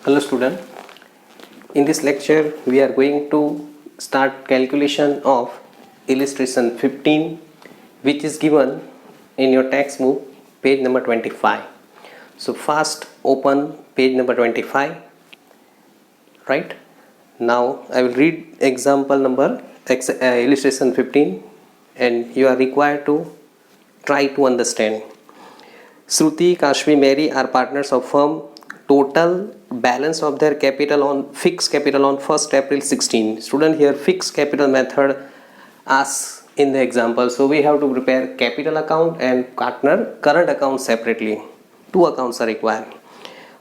Hello student, in this lecture we are going to start calculation of illustration 15 which is given in your textbook page number 25. So first open page number 25, right? Now I will read example number illustration 15 and you are required to try to understand. Shruti, Kashmi, Mary are partners of firm. Total balance of their capital on fixed capital on 1st April 16. Student, here fixed capital method asks in the example. So we have to prepare capital account and partner current account separately. Two accounts are required.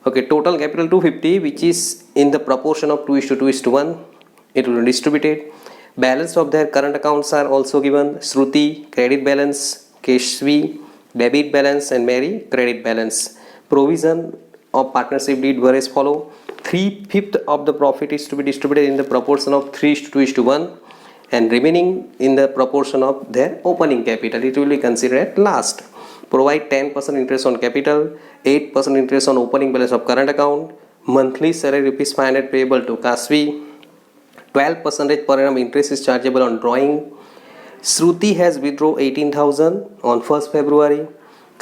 Okay, total capital 250, which is in the proportion of 2:1. It will be distributed. Balance of their current accounts are also given. Shruti credit balance, Keshvi debit balance, and Mary credit balance. Provision of partnership deed were as follow. 3/5 of the profit is to be distributed in the proportion of 3:2:1 and remaining in the proportion of their opening capital. It will be considered at last. Provide 10% interest on capital, 8% interest on opening balance of current account. Monthly salary ₹500 payable to Kasvi. 12% per annum interest is chargeable on drawing. Shruti has withdrawn 18,000 on 1st February,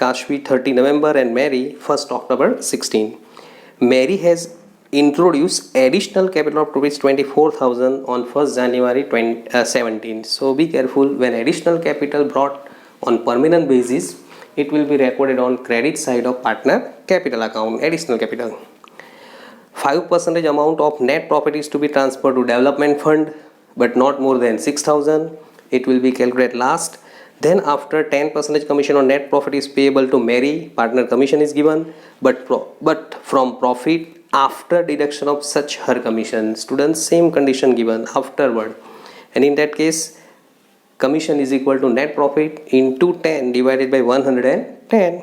Kashvi 30 November, and Mary 1st October 16. Mary has introduced additional capital of ₹24,000 on 1st January 2017. So be careful, when additional capital brought on permanent basis, it will be recorded on credit side of partner capital account, additional capital. 5% amount of net profit is to be transferred to development fund, but not more than 6,000. It will be calculated last. Then after 10% commission on net profit is payable to Mary, partner commission is given, but from profit after deduction of such her commission. Students, same condition given afterward, and in that case commission is equal to net profit into 10 divided by 110.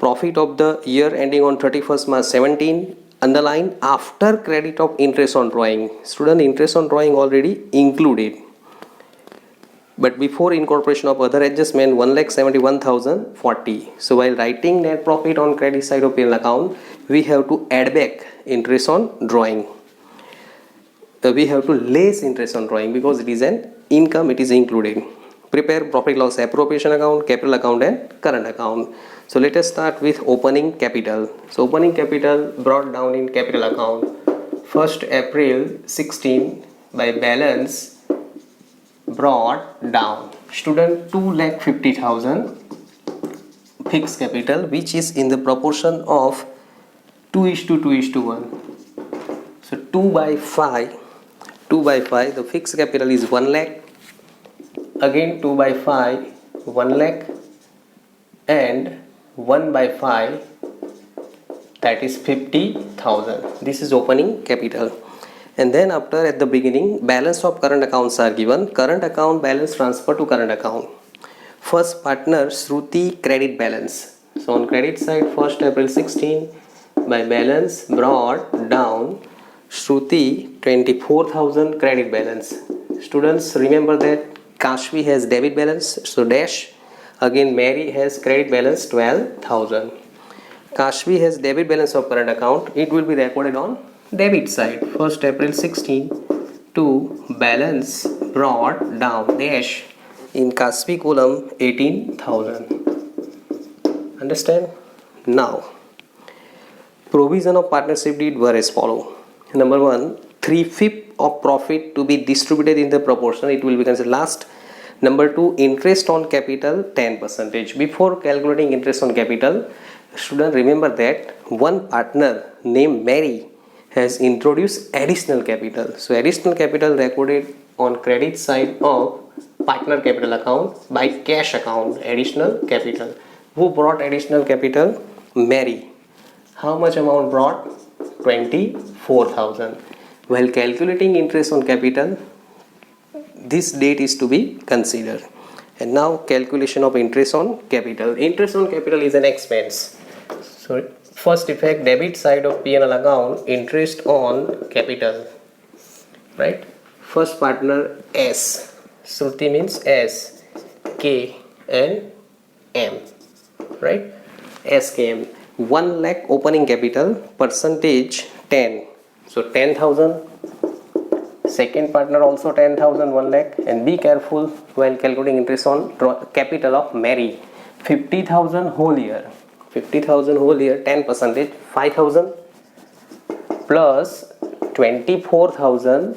Profit of the year ending on 31st March 17, underline after credit of interest on drawing. Student, interest on drawing already included, but before incorporation of other adjustment 1,71,040. So while writing net profit on credit side of P&L account, we have to add back interest on drawing. We have to less interest on drawing because it is an income, it is included. Prepare profit loss appropriation account, capital account, and current account. So let us start with opening capital. So opening capital brought down in capital account 1st April 16 by balance brought down. Student, 2,50,000 fixed capital, which is in the proportion of 2:1. So 2 by 5, the fixed capital is 1 lakh. Again 2 by 5, 1 lakh, and 1 by 5, that is 50,000. This is opening capital. And then after, at the beginning, balance of current accounts are given. Current account balance transfer to current account. First partner Shruti credit balance. So on credit side 1st April 16 by balance brought down Shruti 24,000 credit balance. Students, remember that Kashvi has debit balance, so dash. Again Mary has credit balance 12,000. Kashvi has debit balance of current account. It will be recorded on debit side 1st April 16 to balance brought down dash in Kashvi column 18,000. Understand? Now provision of partnership deed were as follow. Number 1, 3/5 of profit to be distributed in the proportion, it will be considered last. Number 2, interest on capital 10%. Before calculating interest on capital, student, remember that one partner named Mary has introduced additional capital. So additional capital recorded on credit side of partner capital account by cash account, additional capital. Who brought additional capital? Mary. How much amount brought? 24,000. While calculating interest on capital, this date is to be considered. And now calculation of interest on capital. Interest on capital is an expense. So first effect, debit side of P&L account, interest on capital, right? First partner S, Shruti means S, K and M, right? SKM. 1 lakh opening capital, percentage 10. So 10,000. Second partner also 10,000, 1 lakh. And be careful while calculating interest on capital of Mary. 50,000 whole year. 50,000 whole year, 10 percentage, 5,000 plus 24,000,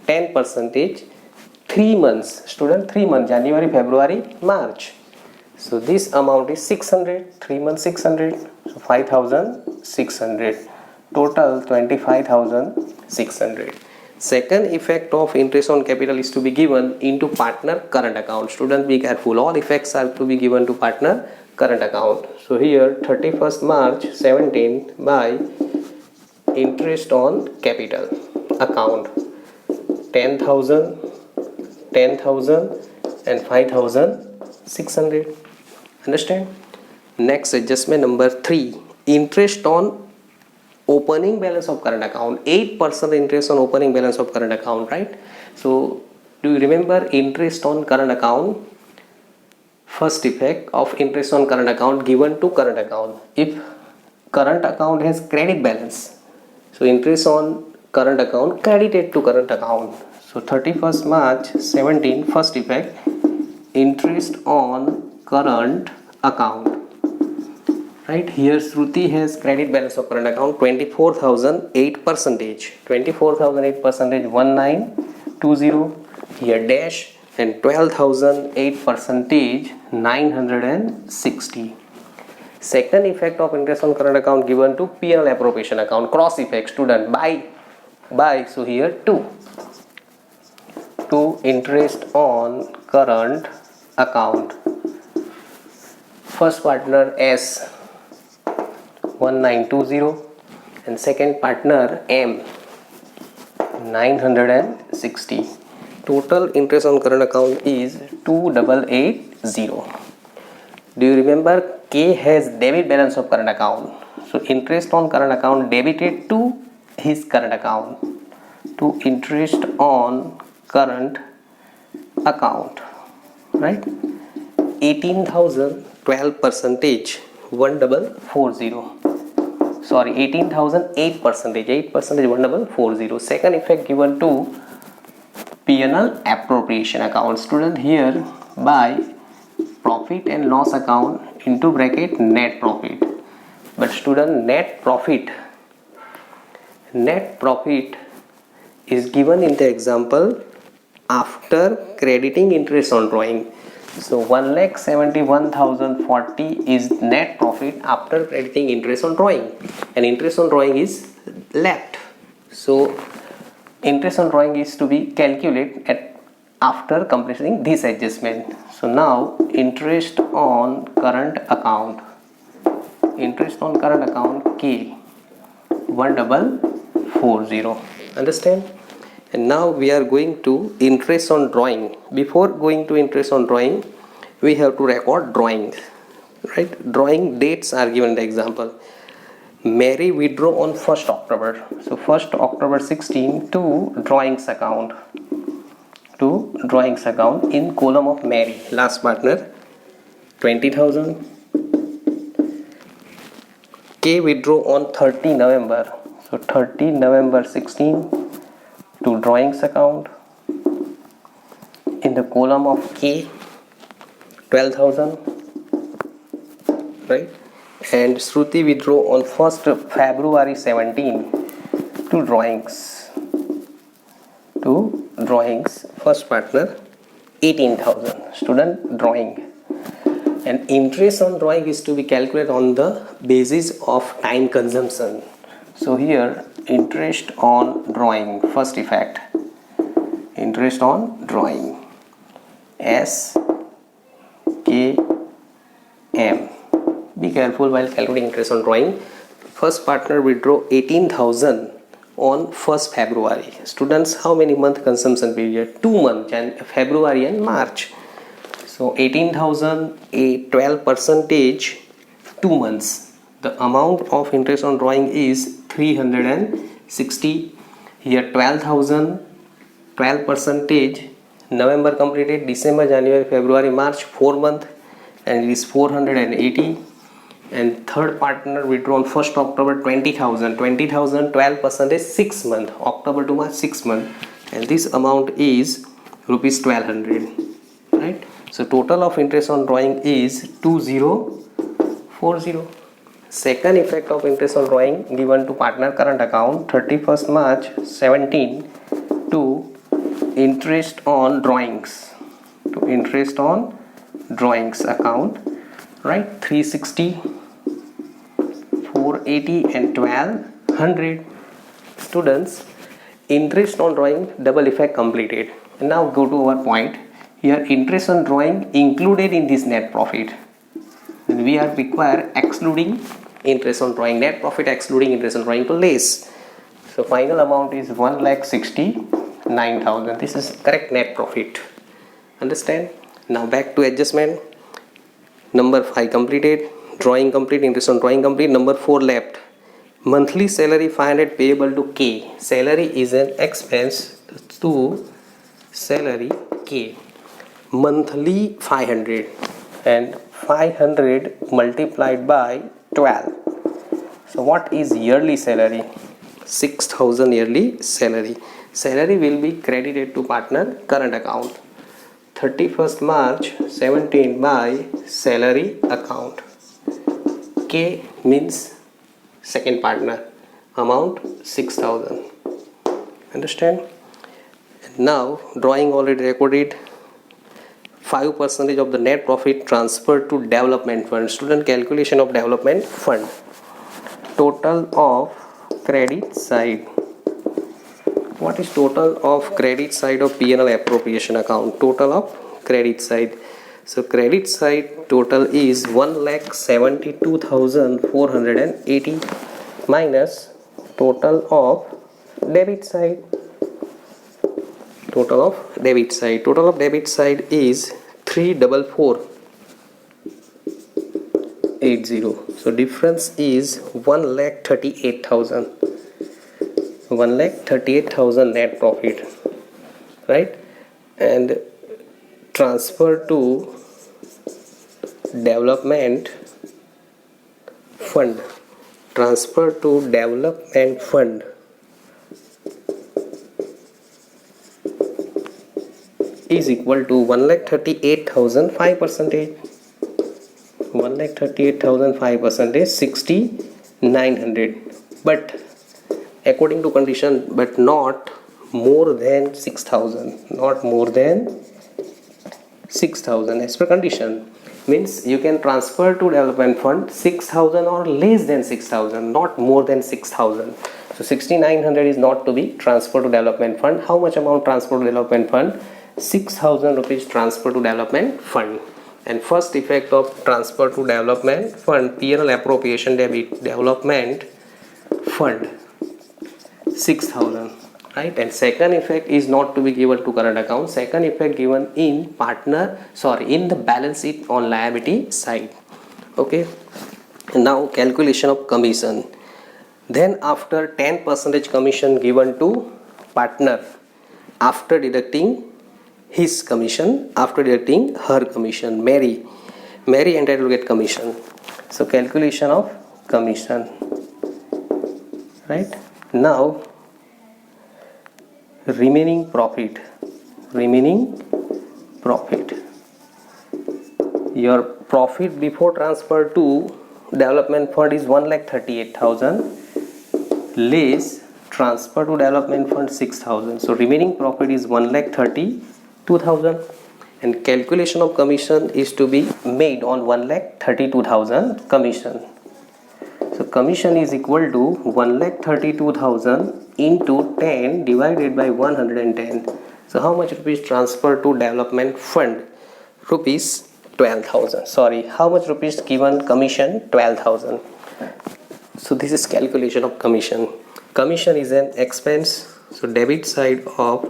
10 percentage, 3 months. Student, 3 months, January, February, March. So this amount is 600, 3 months 600, so 5,600. Total 25,600. Second effect of interest on capital is to be given into partner current account. Student, be careful, all effects are to be given to partner current account. So here 31st March 17 by interest on capital account 10,000, 10,000 and 5,600. Understand? Next adjustment number 3, interest on opening balance of current account. 8% interest on opening balance of current account, right? So do you remember interest on current account? First effect of interest on current account given to current account. If current account has credit balance, so interest on current account credited to current account. So 31st March 17, first effect, interest on current account. Right here Shruti has credit balance of current account 24,008 percentage, 24,008 percentage 1920, here dash, and 12,008 percentage 960. Second effect of interest on current account given to P&L appropriation account, cross effect. Student, by, so here 2 interest on current account. First partner S 1920 and second partner M 960. Total interest on current account is 2880. Do you remember K has debit balance of current account? So interest on current account debited to his current account, to interest on current account, right? 18,000, 12 percentage 1240. Sorry, 18,000, 8 percentage 1240. Second effect given to P&L appropriation account. Student, here by profit and loss account into bracket net profit. But student, net profit is given in the example after crediting interest on drawing. So 1,71,040 is net profit after crediting interest on drawing, and interest on drawing is left. So interest on drawing is to be calculated at after completing this adjustment. So now interest on current account K 1240. Understand? And now we are going to interest on drawing. Before going to interest on drawing, we have to record drawing, right? Drawing dates are given in the example. Mary withdraw on 1st October. So 1st October 16 to drawings account. In column of Mary. Last partner 20,000. K withdraw on 30 November. So 30 November 16 to drawings account. In the column of K 12,000, right? And Shruti withdraw on 1st February 17 to drawings. First partner 18,000. Student, drawing. And interest on drawing is to be calculated on the basis of time consumption. So here interest on drawing, first effect, interest on drawing S K M. Be careful while calculating interest on drawing. First partner withdraw 18,000 on 1st February. Students, how many month consumption period? 2 months, February and March. So 18,000, a 12 percentage, 2 months. The amount of interest on drawing is 360. Here 12,000, 12 percentage, November completed, December, January, February, March, 4 months, and it is 480. and third partner withdrawn 1st October 20,000. 20,000 12% is 6 month, October to March 6 month, and this amount is rupees 1200, right? So total of interest on drawing is 2040. Second effect of interest on drawing given to partner current account 31st March 17 to interest on drawings, account, right? 360, 480 and 1200. Students, interest on drawing double effect completed. And now go to our point. Here interest on drawing included in this net profit, and we are require excluding interest on drawing, net profit excluding interest on drawing to less. So final amount is 1,69,000. This is correct net profit. Understand? Now back to adjustment. Number 5 completed, drawing complete, interest on drawing complete. Number 4 left. Monthly salary 500 payable to K. Salary is an expense to salary K. Monthly 500 and 500 multiplied by 12. So what is yearly salary? 6,000 yearly salary. Salary will be credited to partner current account 31st March 17 by salary account. K means second partner, amount 6,000. Understand? And now drawing already recorded. 5% of the net profit transferred to development fund. Student, calculation of development fund. Total of credit side. What is total of credit side of P&L appropriation account? Total of credit side. So credit side total is 1,72,480 minus total of debit side. Total of debit side. Total of debit side is 344,80. So difference is 1,38,000. 1,38,000 net profit, right? And transfer to development fund. Transfer to development fund is equal to 1,38,000 5%. 1,38,000 5% 6,900. But according to condition, but not more than 6,000. Not more than 6,000 as per condition. Means you can transfer to development fund 6,000 or less than 6,000, not more than 6,000. So 6,900 is not to be transferred to development fund. How much amount transfer to development fund? 6,000 rupees transfer to development fund. And first effect of transfer to development fund, P&L appropriation debit, development fund 6,000, right? And second effect is not to be given to current account. Second effect given in in the balance sheet on liability side. Okay. Now calculation of commission. Then after 10% commission given to partner after deducting his commission, after deducting her commission, Mary entitled to get commission. So calculation of commission, right? Now remaining profit. Your profit before transfer to development fund is 1,38,000 less transfer to development fund 6,000. So remaining profit is 1,32,000, and calculation of commission is to be made on 1,32,000 commission. So commission is equal to 1,32,000 into 10 divided by 110. So how much rupees transferred to development fund? Rupees 12,000. Sorry, how much rupees given commission? 12,000. So this is calculation of commission. Commission is an expense. So debit side of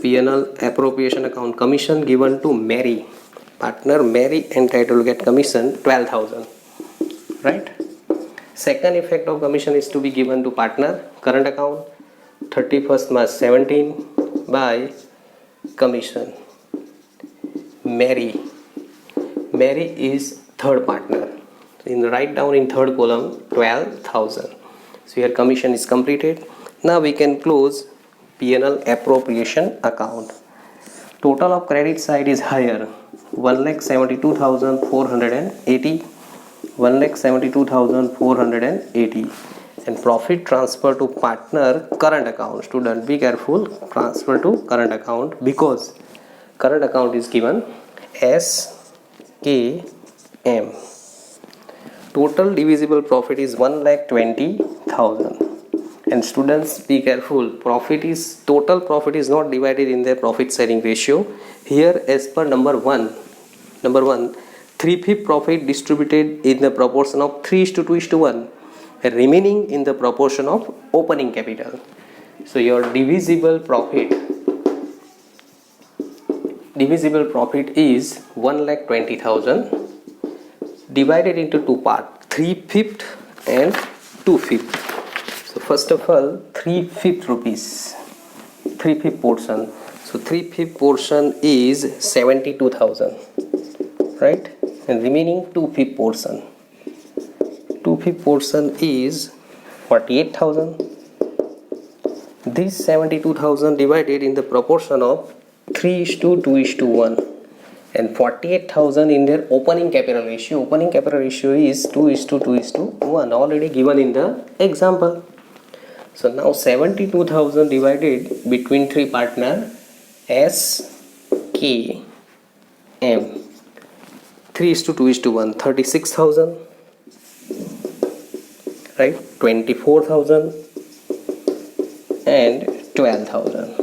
P&L appropriation account, commission given to Mary, partner Mary entitled to get commission 12,000, right? Second effect of commission is to be given to partner current account 31st March 17 by commission Mary is third partner. write down in third column 12,000. So here commission is completed. Now we can close P&L appropriation account. Total of credit side is higher, 1,72,480, 1,72,480, and profit transfer to partner current account. Student, be careful, transfer to current account, because current account is given SKM. Total divisible profit is 1,20,000. And students, be careful, total profit is not divided in the profit sharing ratio. Here, as per number one, 3/5 profit distributed in the proportion of 3:2:1, remaining in the proportion of opening capital. So your divisible profit is 1,20,000, divided into two parts, 3/5 and 2/5. So first of all, 3/5 rupees, 3/5 portion. So 3/5 portion is 72,000, right? And remaining 2/5 portion. 2/5 portion is 48,000. This 72,000 divided in the proportion of 3:2:1, and 48,000 in their opening capital ratio. Opening capital ratio is 2:2:1, already given in the example. So now 72,000 divided between three partner SKM, 3:2:1, 36,000, right? 24,000 and 12,000,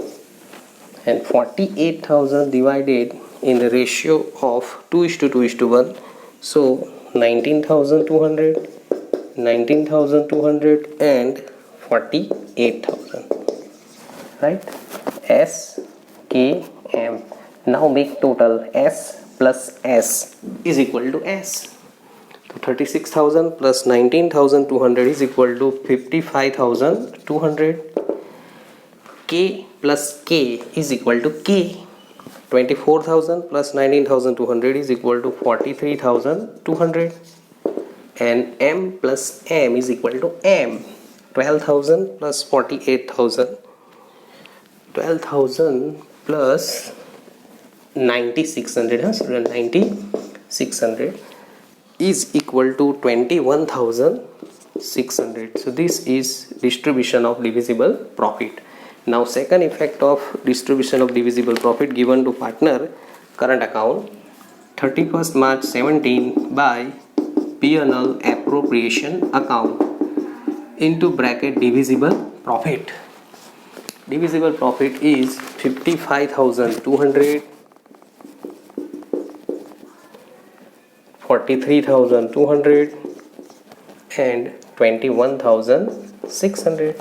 and 48,000 divided in the ratio of 2:2:1. So 19,200, 19,200 and 48,000, right? SKM. Now make total. S plus S is equal to S. So 36,000 plus 19,200 is equal to 55,200. K plus K is equal to K. 24,000 plus 19,200 is equal to 43,200. And M plus M is equal to M. 12,000 plus 48,000, 12,000 plus 9,600, 9,600 is equal to 21,600. So this is distribution of divisible profit. Now second effect of distribution of divisible profit given to partner current account, 31st March 17 by P&L appropriation account into bracket divisible profit. Divisible profit is 55,200, 43,200 and 21,600.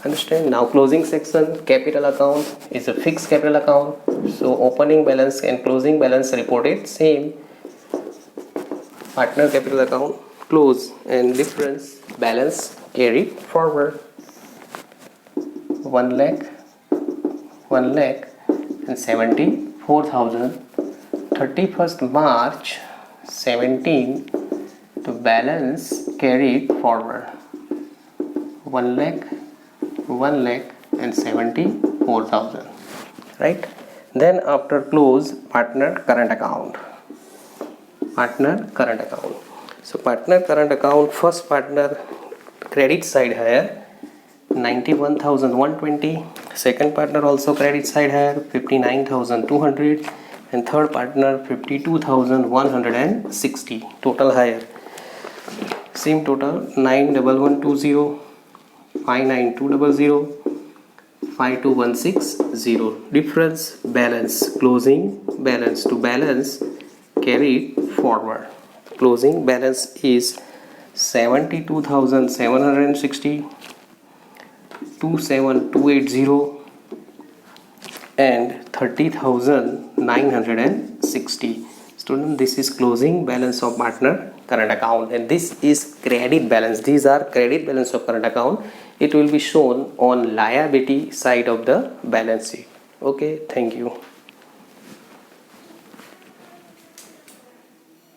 Understand? Now closing section. Capital account is a fixed capital account, so opening balance and closing balance reported same. Partner capital account, close, and difference balance carried forward. 1 lakh and 74,000. 31st March 17, the balance carried forward. 1 lakh and 74,000, right? Then after close, partner current account. So partner current account, first partner credit side higher, 91,120. Second partner also credit side higher, 59,200. And third partner 52,160. Total higher. Same total 91120, 59200, 52160. Difference balance, closing balance to balance carried forward. Closing balance is 72,760, 27,280 and 30,960. Student, this is closing balance of partner current account, and this is credit balance. These are credit balance of current account. It will be shown on liability side of the balance sheet. Okay, thank you.